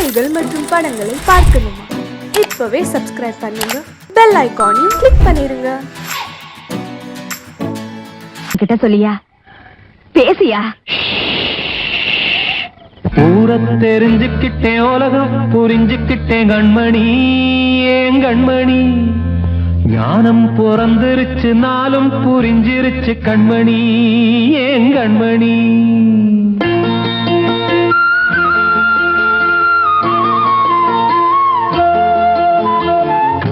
செய்திகள் மற்றும் படங்களை பார்க்கணுமா? இப்பவே சப்ஸ்கிரைப் பண்ணுங்க, பெல் ஐகானையும் கிளிக் பண்ணிருங்க. கிட்ட சொல்லியா பேசியா? ஊர தெரிஞ்சுக்கிட்டேன், உலகம் புரிஞ்சுக்கிட்டேன் கண்மணி, ஏன் கண்மணி. ஞானம் பிறந்திருச்சு, நாளும் புரிஞ்சிருச்சு கண்மணி, ஏன் கண்மணி.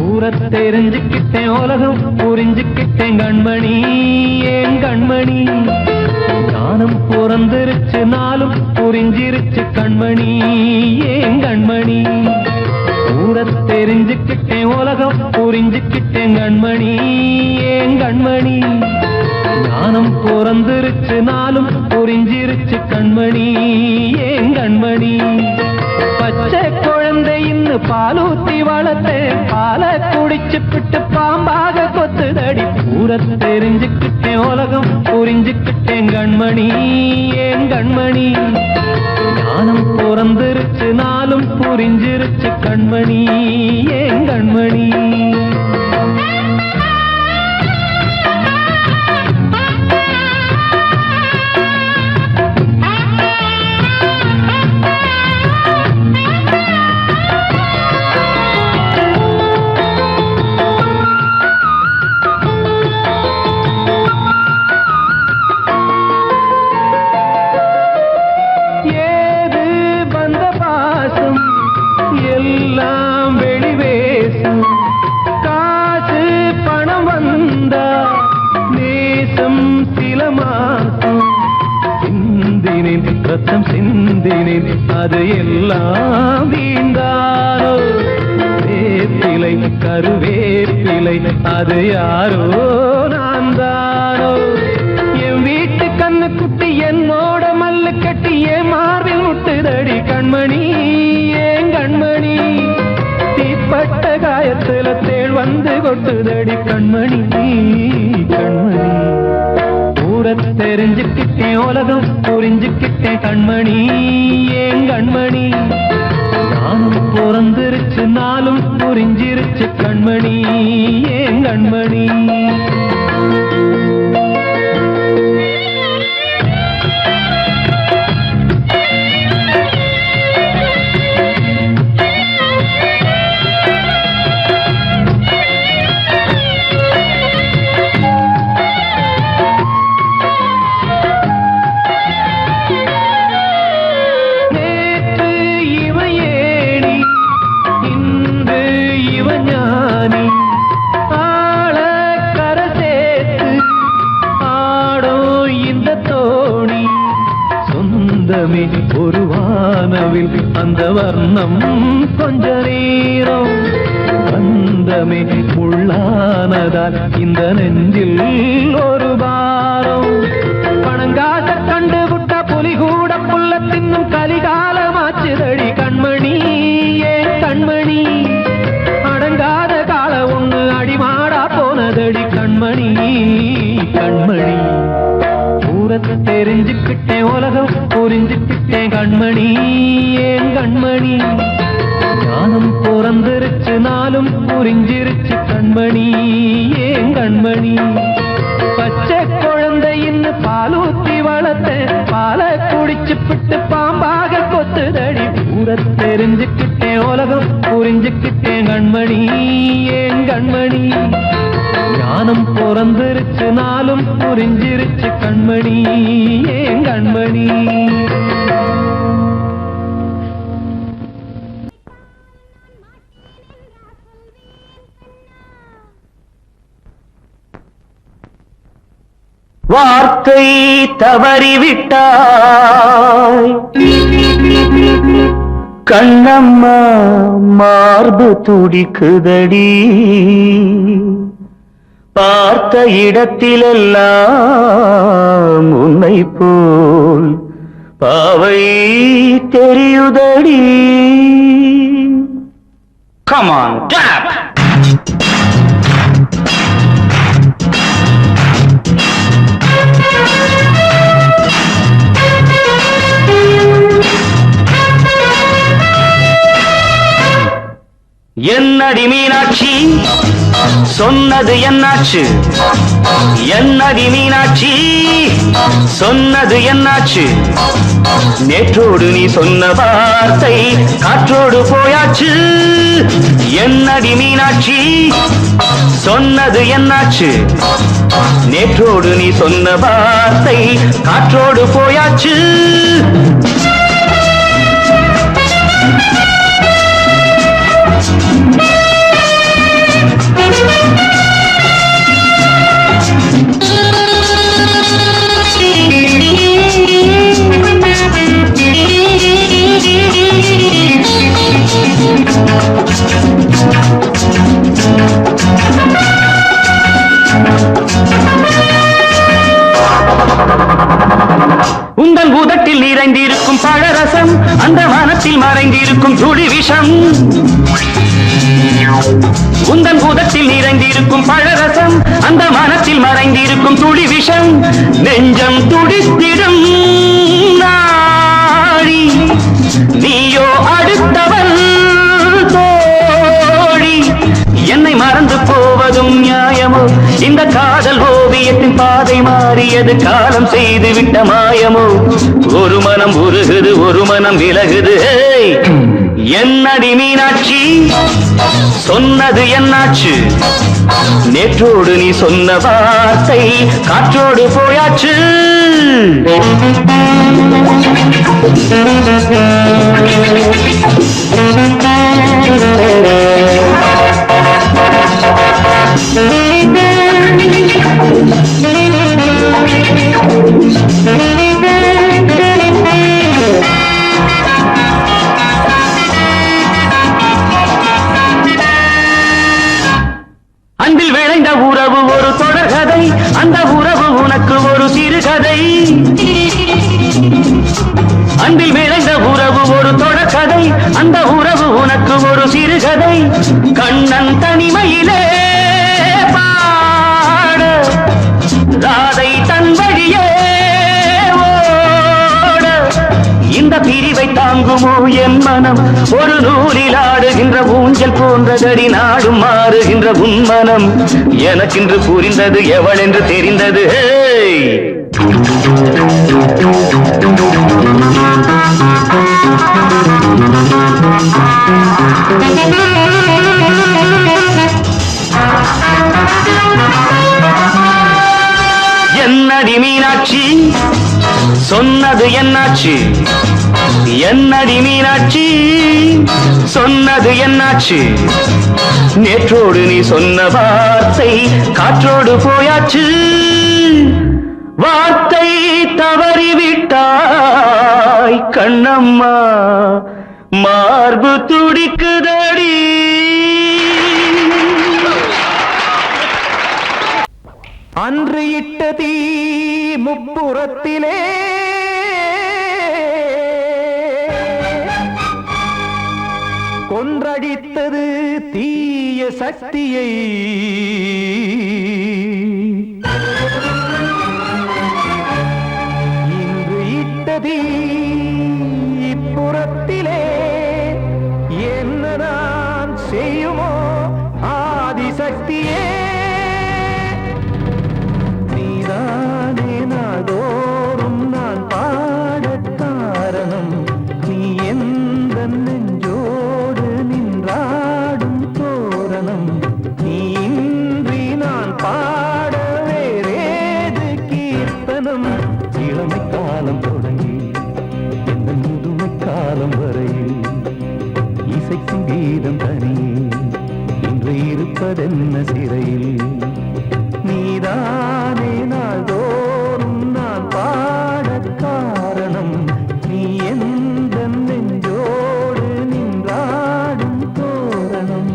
ஊர தெரிஞ்சுக்கிட்டேன், உலகம் புரிஞ்சுக்கிட்டேன் கண்மணி, ஏன் கண்மணி. ஞானம் பிறந்திருச்சு, நாளும் புரிஞ்சிருச்சு கண்மணி, ஏன் கண்மணி. ஊர தெரிஞ்சுக்கிட்டேன், உலகம் புரிஞ்சுக்கிட்டேன் கண்மணி, ஏன் கண்மணி. ஞானம் பிறந்திருச்சு, நாளும் புரிஞ்சிருச்சு கண்மணி, ஏன் கண்மணி. பச்சை குழந்தை இன்னும் பாலூத்தி வளர்த்தேன், பாலை குடிச்சு பிட்டு பாம்பாக கொத்துதடி. ஊர தெரிஞ்சுக்கிட்டேன், உலகம் புரிஞ்சுக்கிட்டேன் கண்மணி, ஏன் கண்மணி. ஞானம் பிறந்திருச்சு, நாளும் புரிஞ்சிருச்சு கண்மணி, ஏன் கண்மணி. எல்லாம் வெளிவேசம், காசு பணம் வந்தா நேசம் சில மாசம். சிந்தினேன் ரத்தம் சிந்தினேன், அது எல்லாம் வீண்டாரோ. வேப்பிலை கருவேப்பிலை, அது யாரோ நான் தானோ. என் வீட்டு கண்ணு குட்டி என்னோட மல்லு கட்டி என் மார்பில் முட்டுதடி கண்மணி, ஏன் கண்மணி. தீப்பட்ட காயத்துல தேள் வந்து கொட்டுதடி கண்மணி, கண்மணி. ஊர தெரிஞ்சுக்கிட்டேன், உலகம் புரிஞ்சுக்கிட்டேன் கண்மணி, ஏன் கண்மணி. ஞானம் பிறந்திருச்சு, நாளும் புரிஞ்சிருச்சு கண்மணி, ஏன் கண்மணி. ஒரு வானவில் அந்த வர்ணம் கொஞ்ச நேரம் வந்தமே உள்ளானதால் இந்த நெஞ்சில் ஒரு பாரம். பணங்காச கண்டு விட்ட புலி கூட புல்ல தின்னும் கலிகாலமாச்சுதடி கண்மணி, ஏன் கண்மணி. அடங்காத கால ஒண்ணு அடிமாடா போனதடி கண்மணி, கண்மணி. தெரிஞ்சுக்கிட்டேன், உலகம் புரிஞ்சுக்கிட்டேன் கண்மணி, ஏன் கண்மணி. ஞானம் பிறந்திருச்சு, நாளும் புரிஞ்சிருச்சு கண்மணி, ஏன் கண்மணி. பச்சை குழந்தை இன்னும் பாலூத்தி வளர்த்தேன், பாலை குடிச்சு பிட்டு பாம்பாக கொத்துதடி. ஊர தெரிஞ்சுக்கிட்டேன், உலகம் புரிஞ்சுக்கிட்டேன் கண்மணி, ஏன் கண்மணி. ஞானம் பிறந்திருச்சு, நாளும் புரிஞ்சிருச்சு கண்மணி, ஏன் கண்மணி. வார்த்தை தவறிவிட்டாய் கண்ணம்மா, மார்பு துடிக்குதடி. பார்த்த இடத்திலெல்லாம் உன்னை போல் பாவை தெரியுதடி. Come on, tap! என்னடி மீனாட்சி சொன்னது என்னாச்சு? என்னடி மீனாட்சி சொன்னது என்னாச்சு? நேற்றோடு நீ சொன்ன வார்த்தை காற்றோடு போயாச்சு. என்னடி மீனாட்சி சொன்னது என்னாச்சு? நேற்றோடு நீ சொன்ன வார்த்தை காற்றோடு போயாச்சு. உந்தன் உதட்டில் நிறைந்திருக்கும் பழரசம் அந்த மனத்தில் மறைந்திருக்கும் துளி விஷம். உந்தன் உதட்டில் நிறைந்திருக்கும் பழரசம் அந்த மனத்தில் மறைந்திருக்கும் துளி விஷம். நெஞ்சம் துடித்திடும் நாடி நீயோ அடுத்தவள் தோழி. என்னை மறந்து போவதும் நியாயமோ? இந்த காதல் ஓவியத்தின் பாதை மாறியது காலம் செய்து விட்ட மாயமோ? ஒரு மனம் உருகுது ஒரு மனம் விலகுது. என்னடி மீனாட்சி சொன்னது என்னாச்சு? நேற்றோடு நீ சொன்ன வார்த்தை காற்றோடு போயாச்சு. அன்பில் விளைந்த உறவு ஒரு தொடர்கதை, அந்த உறவு உனக்கு ஒரு சிறுகதை. அன்பில் விளைந்த உறவு ஒரு தொடர்கதை, அந்த உறவு உனக்கு ஒரு சிறுகதை. கண்ணன் தனிமையிலே பாட ராதை தன் வழியே ஓட. இந்த பிரிவை தாங்குமோ என் மனம்? ஒரு நூலில் ஆடுகின்ற ஊஞ்சல் போன்றதடி நாடும் மாறுகின்ற உன்மனம். எனக்கென்று புரிந்தது எவள் என்று தெரிந்தது. என்னடி மீனாட்சி சொன்னது என்னாச்சு? என்னடி மீனாட்சி சொன்னது என்னாச்சு? நேற்றோடு நீ சொன்ன வார்த்தை காற்றோடு போயாச்சு. வார்த்தை தவறிவிட்டாய் கண்ணம்மா, மார்பு துடிக்குதடி. அன்று இட்ட தீ முப்புறத்திலே கொன்றடித்தது தீய சக்தியை. இன்று இட்ட தீ இப்புறத்திலே என்ன நான் செய்யுமோ ஆதிசக்தியே. நீதானே நாடோறும் நான் பாடக் காரணம். நீ எந்த நெஞ்சோடு நின்றாடும் தோரணம். நீ இன்றி நான் பாட வேறேது கீர்த்தனம். இளமை காலம் தொடங்கி எந்த முதுமை காலம் வரையில் இசை சங்கீதம் தனியே இன்று இருப்பதென்ன சிறையில். நீதானே நாள்தோறும் நான் பாடக் காரணம். நீ எந்த நெஞ்சோடு நின்றாடும் தோரணம்.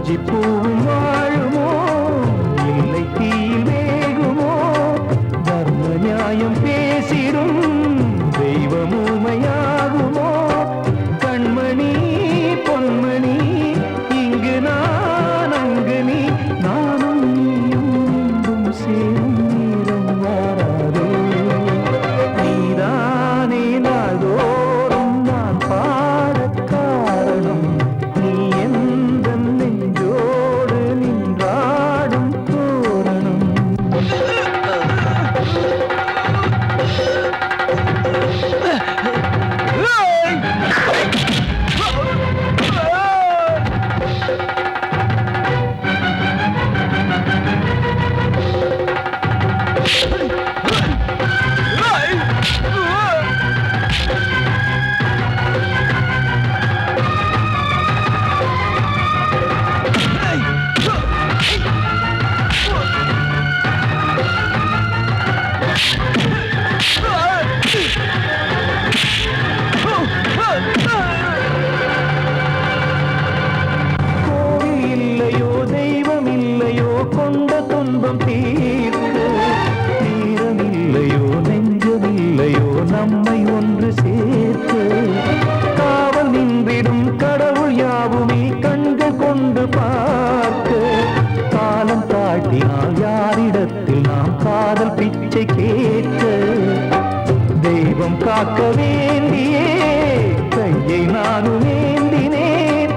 வஞ்சி பூவும் வாழுமோ இல்லை தீயில் வேகுமோ தர்ம நியாயம் பேசிடும் தெய்வம் ஊமையாகுமோ கண்மணி பொன்மணி இங்கு நான் அங்கு நீ நானும் நீயும் மீண்டும் சேரும் நேரம் வாராதோ நீதானே நாள்தோறும் நான் பாடக் காரணம் நீ எந்த நெஞ்சோடு நின்றாடும் தோரணம் கோவில் இல்லையோ தெய்வம் இல்லையோ கொண்ட துன்பம் தீர்க்க தீரம் இல்லையோ நெஞ்சம் இல்லையோ நம்மை ஒன்று சேர்க்க காவல் நின்றிடும் கடவுள் யாவுமே கண்கள் கொண்டு பார்க்க காலம் தாட்டினால் யாரிடத்தில் நாம் காதல் பிச்சை கேட்க தெய்வம் காக்க வேண்டியே கையை நானும் ஏந்தினேன்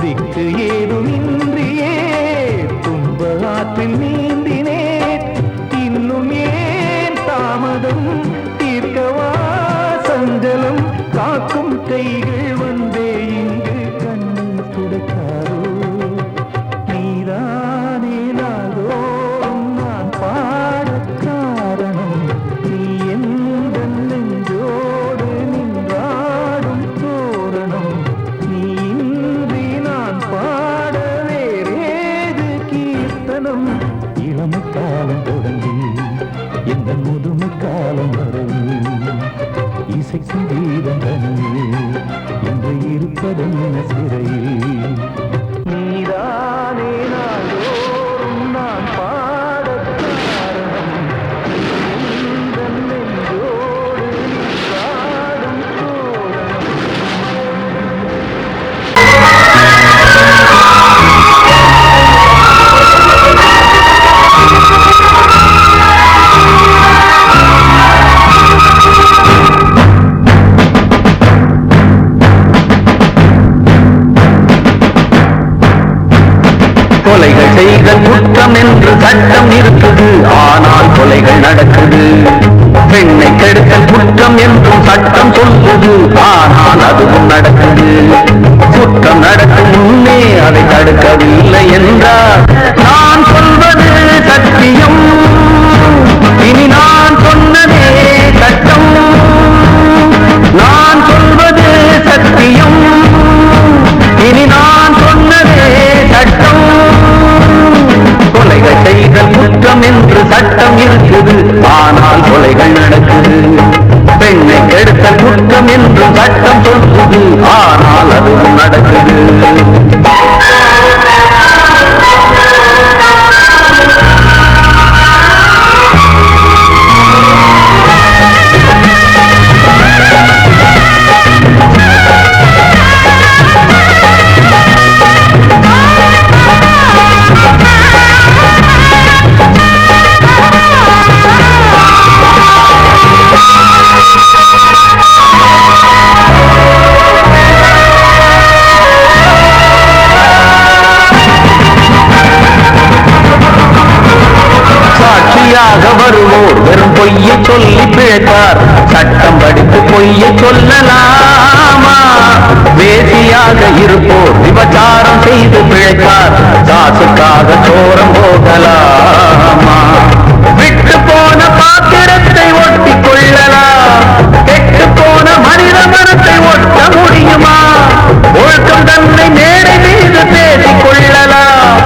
திக்கு ஏதுமின்றியே துன்ப ஆற்றில் நீந்தினேன் இன்னும் ஏன் தாமதம் தீர்க்கவா சஞ்சலம் காக்கும் கைகள் வந்தே இங்கு கண்ணீர் துடைக்காரோ நீதானே நாள்தோறும் நான் பாடக் காரணம் நீ எந்த நெஞ்சோடு நின்றாடும் தோரணம் நீ இன்றி நான் பாட வேறேது கீர்த்தனம் இளமை காலம் தொடங்கி எந்த முதுமை காலம் வரை இசைக்கும் கீதம் தனியே என்று இருப்பதென்ன சிறையில் நீதானே நாள்தோறும் நான் பாடக் காரணம் இந்த நெஞ்சோடு நின்றாடும் தோரணம் கொலைகள் செய்தல் குற்றம் என்று சட்டம் இருக்குது, ஆனால் கொலைகள் நடக்குது. பெண்ணை கெடுத்தல் குற்றம் என்றும் சட்டம் சொல்லுது, ஆனால் அதுவும் நடக்குது. குற்றம் நடக்கும் முன்னே அதை தடுக்கவில்லை என்றால் நான் சொல்வது சத்தியம், இனி நான் சொன்னதே சட்டம். நான் சொல்வது சத்தியம், இனி நான் சொன்னதே சட்டம். கொலைகள் செய்தல் குற்றம் என்று சட்டம் இருக்குது, ஆனால் கொலைகள் நடக்குது. பெண்ணை கெடுத்தல் குற்றம் என்று சட்டம் சொல்லுது, ஆனால் அதுவும் நடக்குது. வருவோர் வெறும் பொய்யை சொல்லி பிழைப்பார், சட்டம் படித்து பொய்யை சொல்லலாமா? வேசியாக இருப்போர் விபச்சாரம் செய்து பிழைப்பார், காசுக்காக சோரம் போகலாமா? விட்டு போன பாத்திரத்தை ஒட்டி கொள்ளலாம், கெட்டு போன மனித மனத்தை ஒட்ட முடியுமா? ஒழுக்கம் தன்னை மேடை மீது பேசிக் கொள்ளலாம்,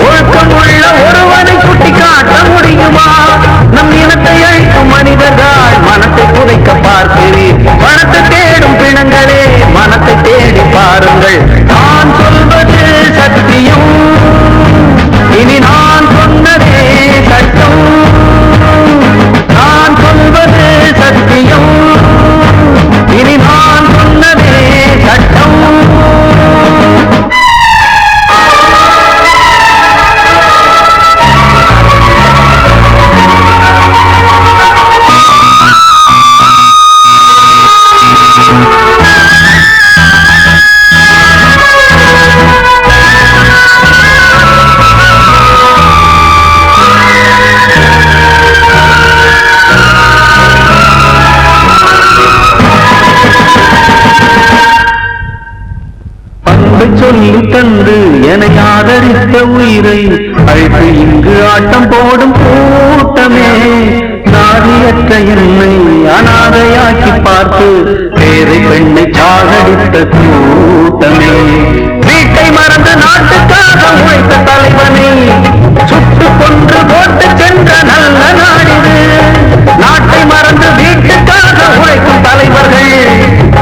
ஒழுக்கம் உள்ள ஒருவனை குட்டி காட்ட முடியுமா? நம் இனத்தை அழிக்கும் மனிதர்கள் மனத்தை புதைக்க பார்க்கிறீர், பணத்தை தேடும் பிணங்களே மனத்தை தேடி பாருங்கள். நான் சொல்வது சத்தியம், தந்து என ஆதரித்த உயிரை அழைத்து இங்கு ஆட்டம் போடும் கூட்டமே, நாதியற்ற என்னை அனாதையாக்கி பார்த்து பேரை பெண்ணை சாகடித்த கூட்டமே, வீட்டை மறந்து நாட்டுக்காக உழைத்த தலைவனை சுட்டு கொன்று போட்டு சென்ற நல்ல நாடிது, நாட்டை மறந்து வீட்டுக்காக உழைக்கும் தலைவர்கள்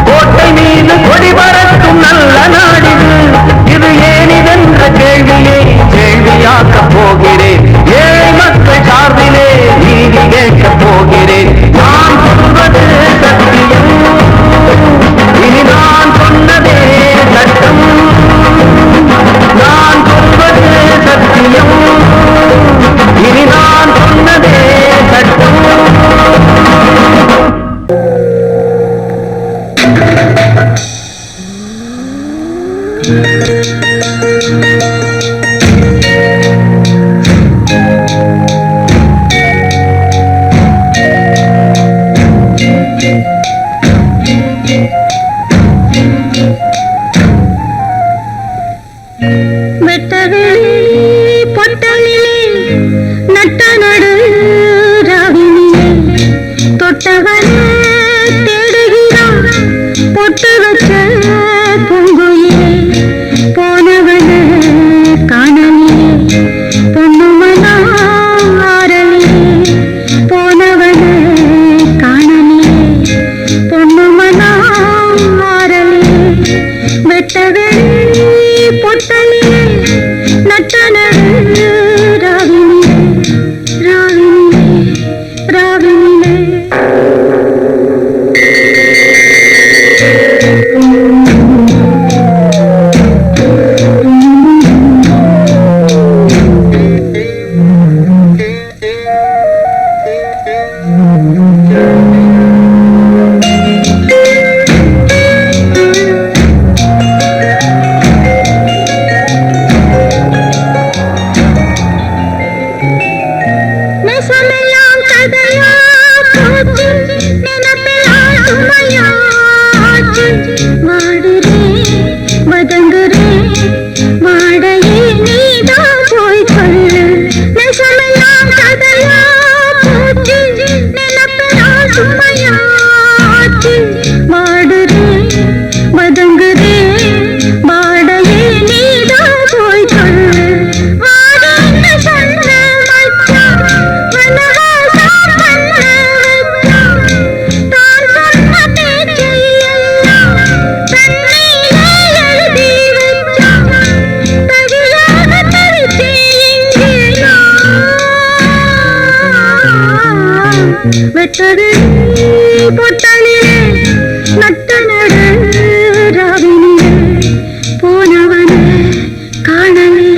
கோட்டை மீது கொடி பறக்கும் நல்ல நாடிது, இது ஏனிதென்ற கேள்வியை கேள்வியாக்கப் போகிறேன், ஏழை மக்கள் சார்பிலே நீதி கேட்கப் போகிறேன், நான் சொல்வது சத்தியம், இனி நான் சொன்னதே சட்டம், நான் சொல்வது சத்தியம், இனி நான் சொன்னதே சட்டம். வெட்டது பொட்டலிலே நட்ட நடு ராவினிலே போனவனே காணலே.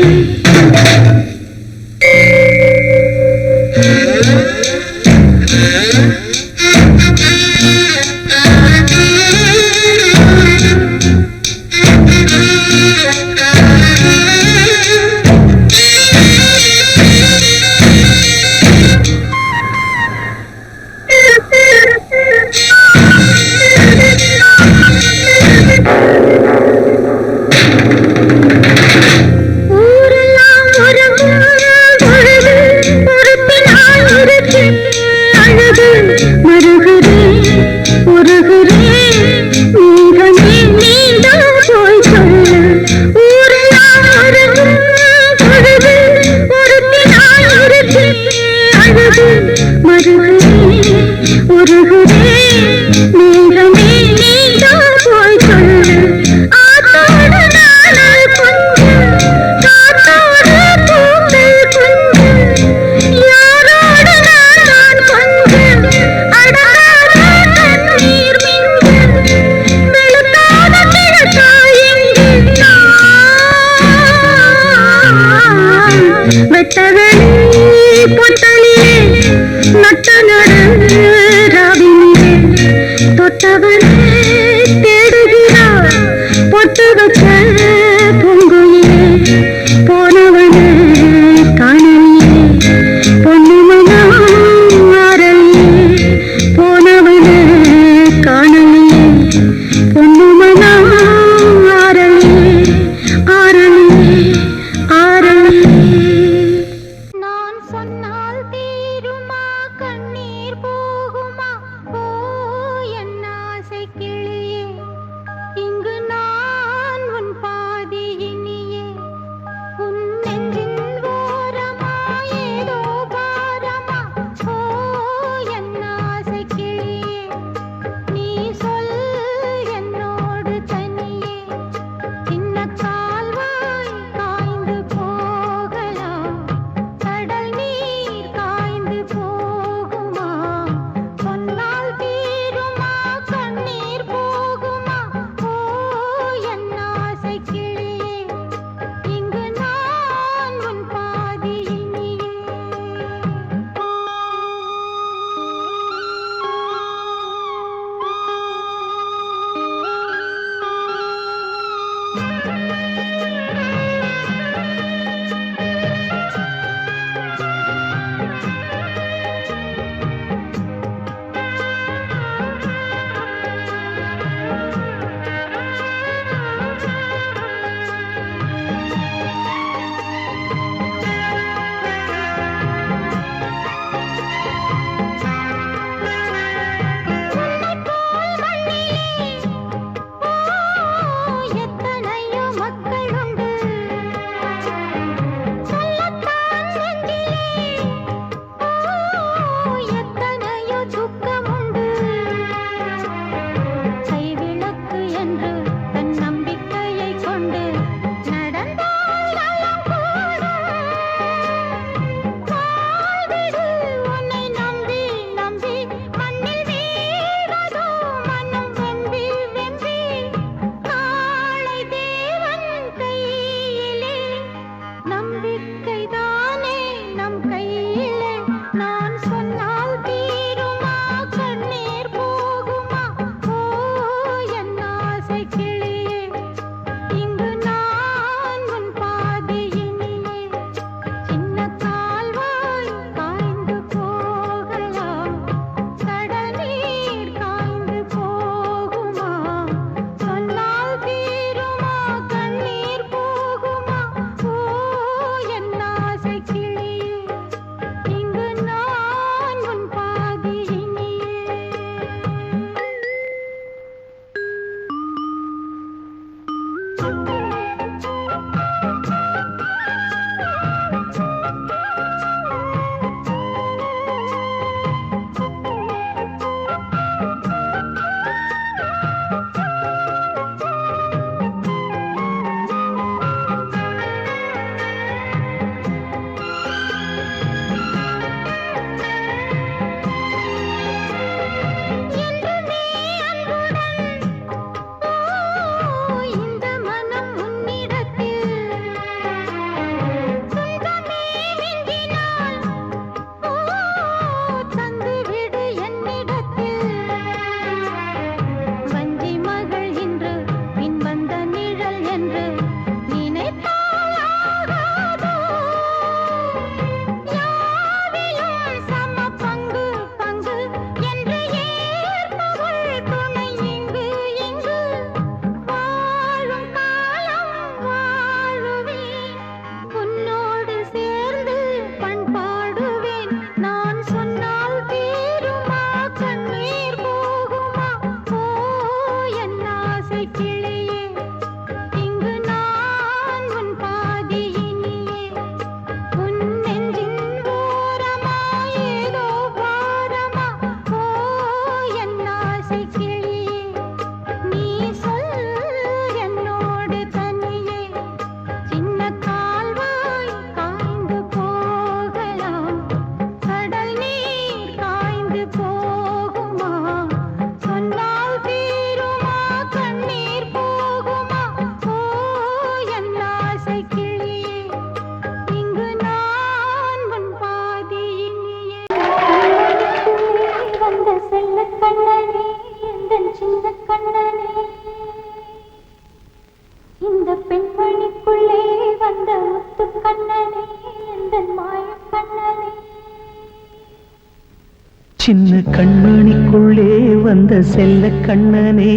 சின்ன கண்மணிக்குள்ளே வந்த செல்ல கண்ணனே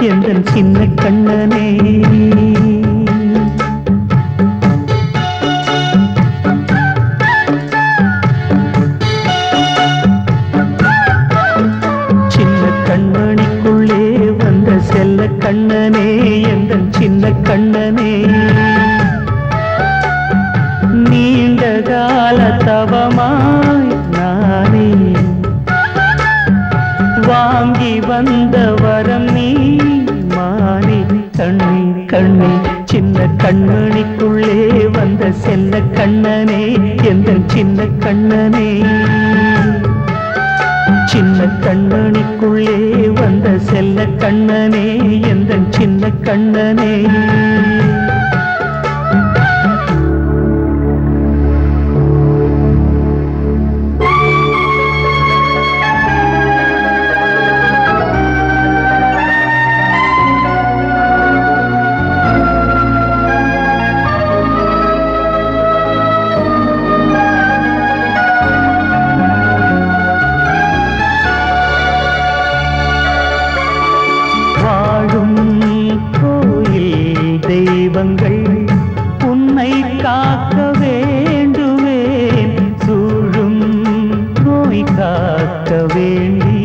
எந்தன் சின்ன கண்ணனே சின்ன கண்மணிக்குள்ளே வந்த செல்ல கண்ணனே எந்தன் சின்ன கண்ணனே நீண்ட கால தவமாய் நானே வாங்கி வந்த வரம் நீ மானே கண்ணே கண்ணே சின்ன கண்மணிக்குள்ளே வந்த செல்ல கண்ணனே எந்தன் சின்ன கண்ணனே சின்ன கண்மணிக்குள்ளே வந்த செல்ல கண்ணனே எந்தன் சின்ன கண்ணனே உன்னை காக்க வேண்டுவேன் சூழும் நோய் காக்க வேண்டி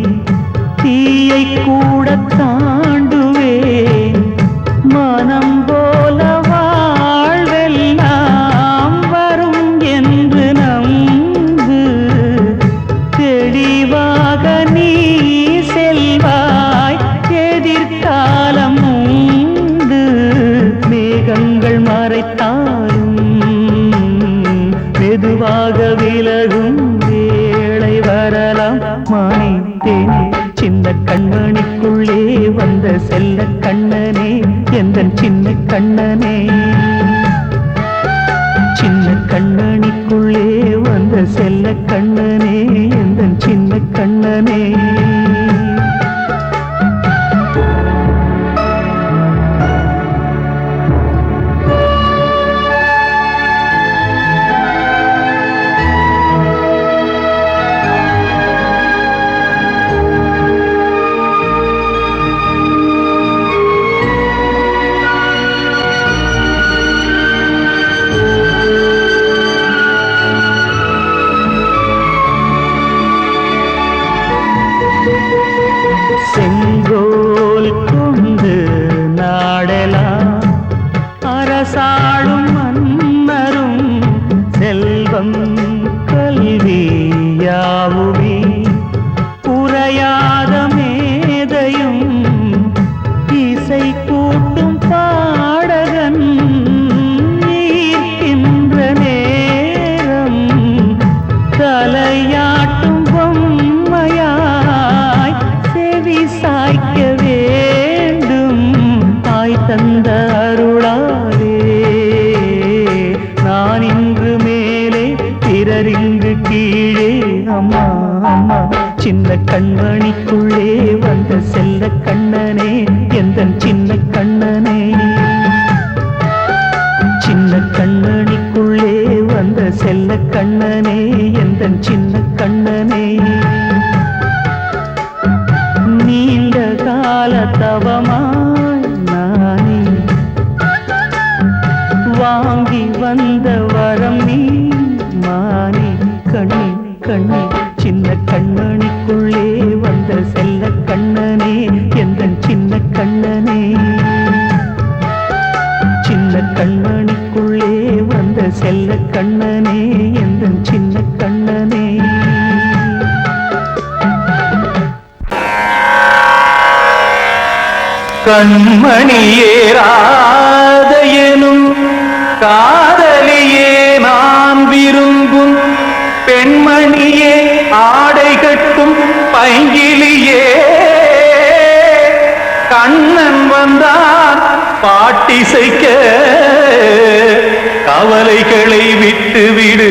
தீயை கூட தாண்டுவேன் மனம் போல வாழ்வெல்லாம் வரும் என்று நம்பு தெளிவாக நீ செல்வாய் எதிர்காலம் மேகங்கள் மறைத்தாலும் மெதுவாக விலகும் வேளை வரலாம் மானே தேனே சின்ன கண்மணிக்குள்ளே வந்த செல்ல கண்ணனே எந்தன் சின்ன கண்ணனே சின்ன கண்மணிக்குள்ளே வந்த செல்ல கண்ணனே எந்தன் சின்ன கண்ணனே செங்கோல் கொண்டு நாடலாம் அரசாளும் மன்னரும் செல்வம் கல்வியாவுமே உரையாத மேதையும் இசை கூட்டும் பாடகன் ஈர்க்கின்ற நேரம் தலையாட்டும் பொம்மையாய் செவி சாய்க்க வேண்டும் தாய் தந்த அருளாலே நான் இன்று மேலே பிறரிங்கு கீழே அம்மா அம்மா சின்ன கண்மணிக்குள்ளே வந்த செல்ல கண்ணனே எந்தன் சின்ன கண்ணனே சின்ன கண்மணிக்குள்ளே வந்த செல்ல கண்ணனே எந்தன் சின்ன கண்ணனே நீண்ட கால தவமாய் நானே வாங்கி வந்த வரம் நீ மானே கண்ணே கண்ணே சின்ன கண்மணிக்குள்ளே வந்த செல்ல கண்ணனே எந்தன் சின்ன கண்ணனே சின்ன கண்மணிக்குள்ளே வந்த செல்ல கண்ணனே எந்தன் சின்ன கண்ணனே கண்மணியேராத எனும் காதலியே நான் விரும்பும் பெண்மணியே ஆடை கட்டும் பைங்கிலியே கண்ணன் வந்தான் பாட்டிசைக்க கவலைகளை விட்டுவிடு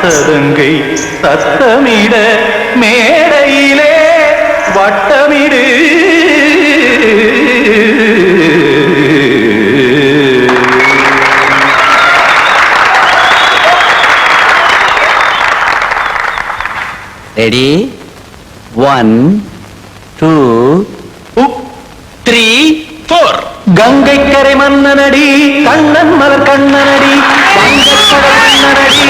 சதங்கை சத்தமிட மேடையிலே வட்டமிடு ரெடி 1 2 3 4 கங்கை கரை மன்னனடி கண்ணன் மலர் கண்ணனடி வங்கக்கடல் மன்னனடி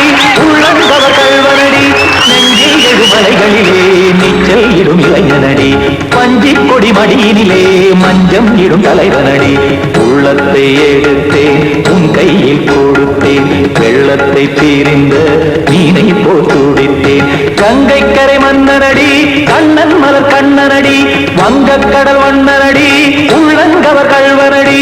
உள்ளங்கவர் கல்வனடி நெஞ்சில் எழுமலைகளிலே நீச்சல் இடும் இளைஞனடி பஞ்சிக் கொடி மடியினிலே மஞ்சம் இடும் தலைவனடி உள்ளத்தை எடுத்தேன் உன் கையில் கொடுத்தேன் வெள்ளத்தை தீரிந்த மீனை போல் துடித்தேன் கங்கை கரை மன்னனடி கண்ணன் மலர் கண்ணனடி வங்கக்கடல் வண்ணனடி உள்ளங்கவர் கல்வனடி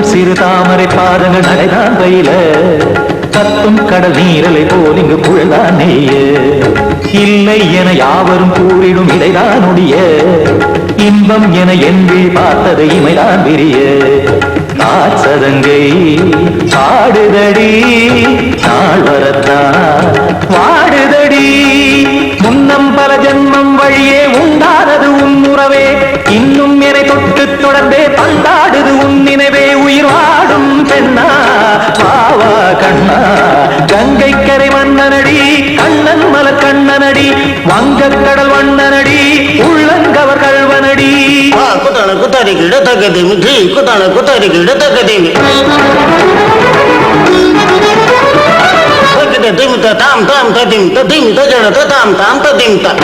சிறு தாமரை பாதங்கள் நடைதான் பயில கத்தும் கடல் நீரலை போல் இங்கு புழதான் நெய்ய இல்லை என யாவரும் கூறிடும் இடைதான் ஒடிய இன்பம் என என்று பார்த்தது இமைதான் விரிய நாச்சதங்கை பாடுதடி நாள் வரத்தான் வாடுதடி முன்னம் பல ஜென்மம் வழியே உண்டானது உன் உறவே இன்னும் என்னை தொட்டு தொடர்ந்தே பந்தாடுது உன் நினைவே உயிர் வாடும் பெண்ணா பாவா கண்ணா கங்கை கரை மன்னனடி கண்ணன் மலர் கண்ணனடி வங்கக்கடல் வண்ணனடி உள்ளங்கவர் கல்வனடி குத்தான குத்தாரி கிட தக்கதேமி ஜி குத்தான குத்தாரி கிட தக்கதேமி திமித்த தாம் தாம் ததிம் ததிம் தஜன தாம் தாம் ததிம் தாம்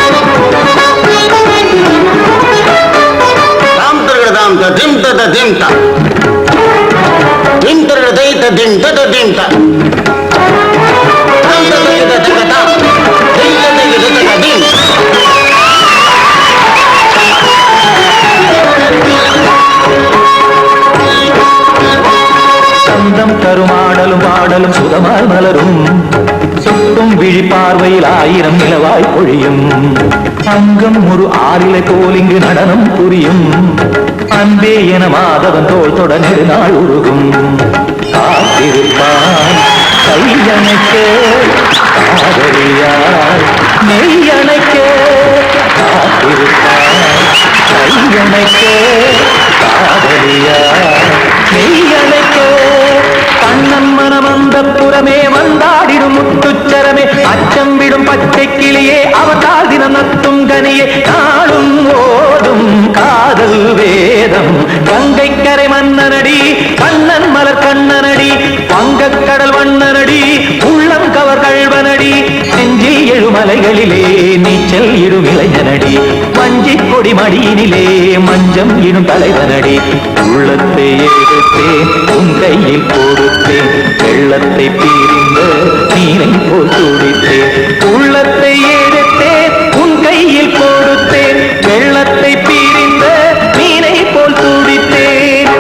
தாம் ததிம் ததிம் தாம் திம் தர தை ததிம் ததிம் தாம் தாம் ததிம் ததிம் தாம் திம் ததிம் ததிம் சந்தம் தருமாடலும் பாடலும் சுதமால் மலரும் சுட்டும் விழி பார்வையில் ஆயிரம் நிலவாய் பொழியும் அங்கம் ஒரு ஆறிலை போல் இங்கு நடனம் புரியும் அன்பே என மாதவன் தோள் தொட நெடுநாள் உருகும் காத்திருப்பான் கையணைக்க காதலியாய் மெய்யணைக்க காத்திருப்பான் கையணைக்க காதலியாய் மெய்யணைக்க கண்ணன் மனம் அந்த புறமே வந்தாடிடும் முத்துச்சரமே அச்சம் விடும் பச்சை கிளியே அவதால் தினம் நத்தும் கனியே நாளும் ஓடும் காதல் வேதம் கங்கை கரை மன்னனடி கண்ணன் மலர் கண்ணனடி வங்கக்கடல் வண்ணனடி உள்ளம் கவர் கல்வனடி நெஞ்சில் எழுமலைகளிலே நீச்சல் இடும் இளைஞனடி வஞ்சிக் கொடி மடியினிலே மஞ்சம் இடும் தலைவனடி உள்ளத்தை எடுத்தேன் உன் கையில் கொடுத்தேன் வெள்ளத்தை பீரிந்த நீரை போல் துடித்தேன் உள்ளத்தை எடுத்தேன் உன் கையில் கொடுத்தேன் வெள்ளத்தை பீரிந்த நீரை போல் துடித்தேன்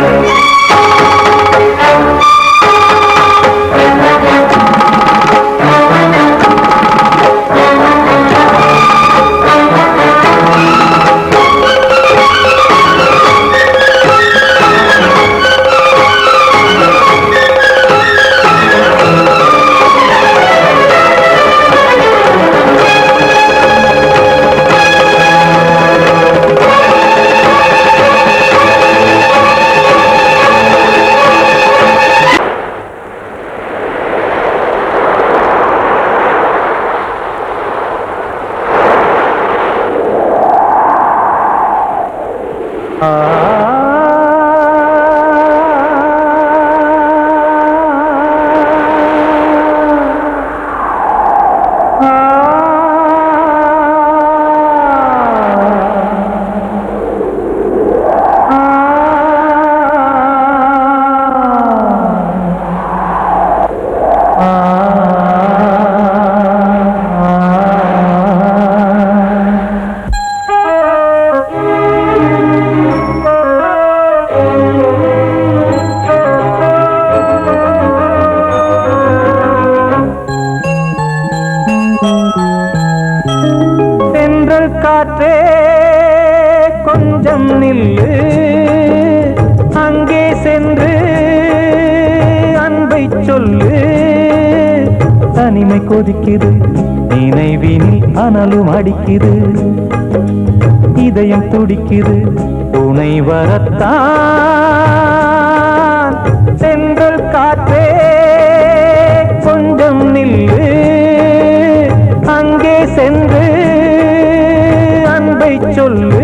கொஞ்சம் நில்லு அங்கே சென்று அன்பை சொல்லு தனிமை கொதிக்குது நினைவினில் அனலும் அடிக்குது இதயம் துடிக்குது துணை வரத்தான் சென்றல் காற்றே கொஞ்சம் நில்லு அங்கே சென்று அன்பை சொல்லு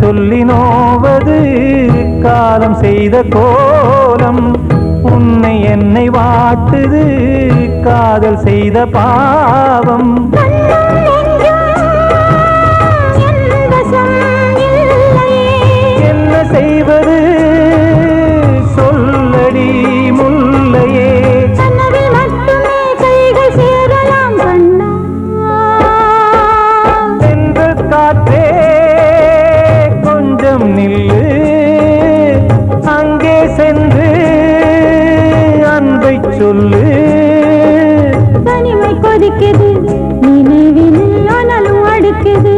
சொல்லி நோவது காலம் செய்த கோலம் உன்னை என்னை வாட்டுது காதல் செய்த பாவம் என்ன செய்வது சொல்லடி முல்லையே சென்ற காற்றே நில்லு அங்கே சென்று அன்பை சொல்லு தனிமை கொதிக்குது நினைவினில் அனலும் அடிக்குது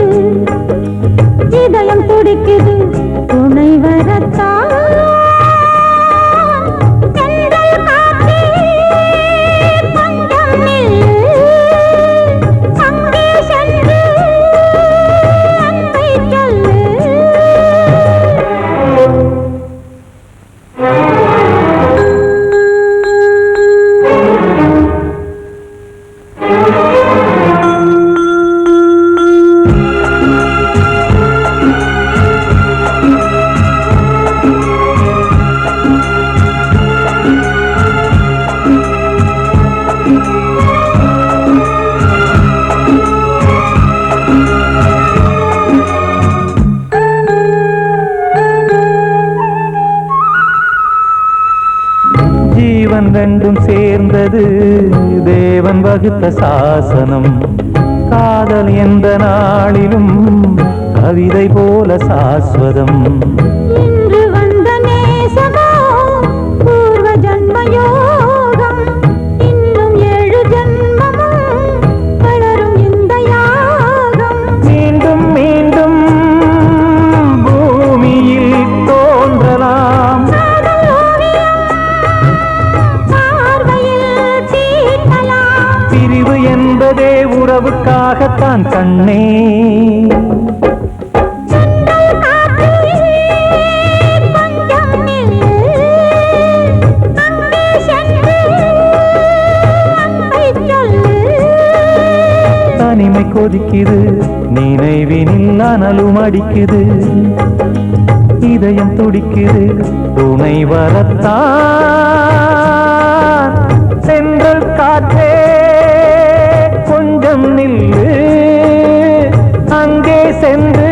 இதயம் துடிக்குது துணை வரத்தான் ஜீவன் ரெண்டும் சேர்ந்தது தேவன் வகுத்த சாசனம் காதல் எந்த நாளிலும் கவிதை போல சாஸ்வதம் இன்று வந்த நேசமோ பூர்வ ஜன்ம யோகம் இன்னும் 7 ஜன்மமும் வளரும் இந்த யாகம் மீண்டும் மீண்டும் பூமியில் தோன்றலாம் பிரிவு என்பதே உறவுக்காகத்தான் கண்ணே தனிமை கொதிக்குது நினைவினில் அனலும் அடிக்குது இதயம் துடிக்குது துணை வரத்தான் சென்றல் காற்றே கொஞ்சம் நில்லு அங்கே சென்று